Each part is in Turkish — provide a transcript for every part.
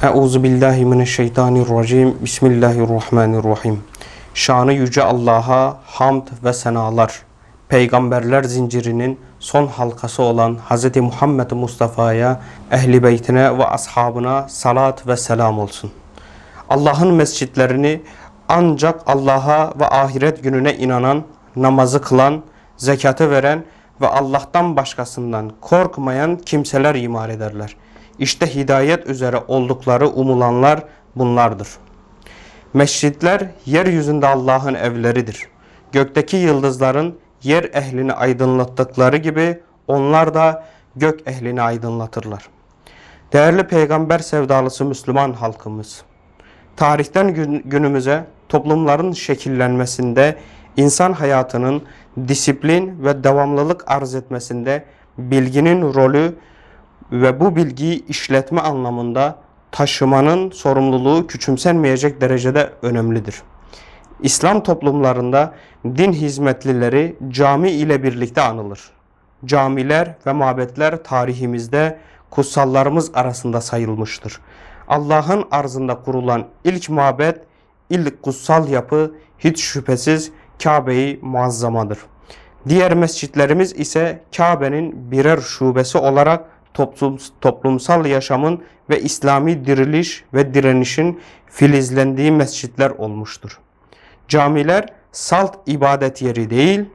Euzubillahimineşşeytanirracim. Bismillahirrahmanirrahim. Şanı yüce Allah'a hamd ve senalar. Peygamberler zincirinin son halkası olan Hz. Muhammed Mustafa'ya, ehli beytine ve ashabına salat ve selam olsun. Allah'ın mescitlerini ancak Allah'a ve ahiret gününe inanan, namazı kılan, zekatı veren ve Allah'tan başkasından korkmayan kimseler imar ederler. İşte hidayet üzere oldukları umulanlar bunlardır. Mescitler yeryüzünde Allah'ın evleridir. Gökteki yıldızların yer ehlini aydınlattıkları gibi onlar da gök ehlini aydınlatırlar. Değerli peygamber sevdalısı Müslüman halkımız, tarihten günümüze toplumların şekillenmesinde, insan hayatının disiplin ve devamlılık arz etmesinde bilginin rolü ve bu bilgiyi işletme anlamında taşımanın sorumluluğu küçümsenmeyecek derecede önemlidir. İslam toplumlarında din hizmetlileri cami ile birlikte anılır. Camiler ve mabetler tarihimizde kutsallarımız arasında sayılmıştır. Allah'ın arzında kurulan ilk mabet, ilk kutsal yapı hiç şüphesiz Kabe-i Muazzamadır. Diğer mescitlerimiz ise Kabe'nin birer şubesi olarak toplumsal yaşamın ve İslami diriliş ve direnişin filizlendiği mescitler olmuştur. Camiler salt ibadet yeri değil,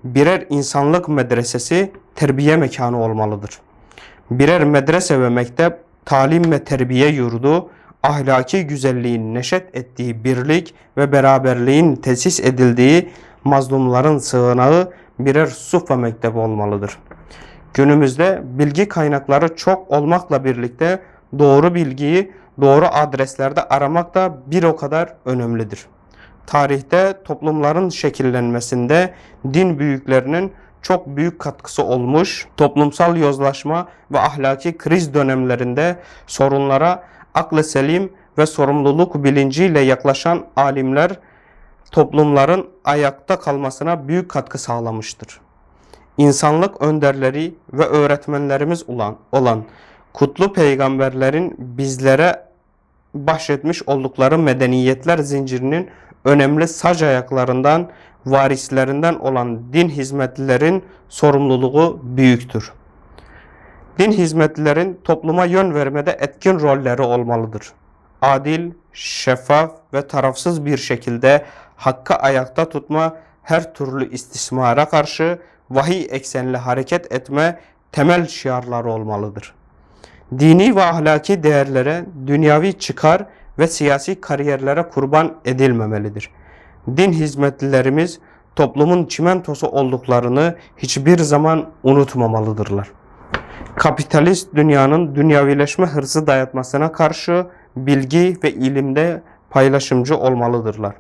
birer insanlık medresesi, terbiye mekanı olmalıdır. Birer medrese ve mektep, talim ve terbiye yurdu, ahlaki güzelliğin neşet ettiği birlik ve beraberliğin tesis edildiği mazlumların sığınağı birer suffa mektebi olmalıdır. Günümüzde bilgi kaynakları çok olmakla birlikte doğru bilgiyi doğru adreslerde aramak da bir o kadar önemlidir. Tarihte toplumların şekillenmesinde din büyüklerinin çok büyük katkısı olmuş, toplumsal yozlaşma ve ahlaki kriz dönemlerinde sorunlara aklı selim ve sorumluluk bilinciyle yaklaşan alimler toplumların ayakta kalmasına büyük katkı sağlamıştır. İnsanlık önderleri ve öğretmenlerimiz olan kutlu peygamberlerin bizlere bahşetmiş oldukları medeniyetler zincirinin önemli sac ayaklarından, varislerinden olan din hizmetlilerin sorumluluğu büyüktür. Din hizmetlilerin topluma yön vermede etkin rolleri olmalıdır. Adil, şeffaf ve tarafsız bir şekilde hakkı ayakta tutma, her türlü istismara karşı vahiy eksenli hareket etme temel şiarları olmalıdır. Dini ve ahlaki değerlere, dünyavi çıkar ve siyasi kariyerlere kurban edilmemelidir. Din hizmetlilerimiz toplumun çimentosu olduklarını hiçbir zaman unutmamalıdırlar. Kapitalist dünyanın dünyavileşme hırsı dayatmasına karşı bilgi ve ilimde paylaşımcı olmalıdırlar.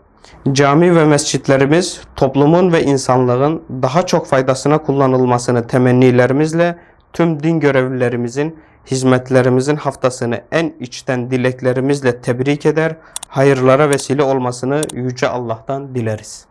Cami ve mescitlerimiz toplumun ve insanlığın daha çok faydasına kullanılmasını temennilerimizle tüm din görevlilerimizin hizmetlerimizin haftasını en içten dileklerimizle tebrik eder, hayırlara vesile olmasını yüce Allah'tan dileriz.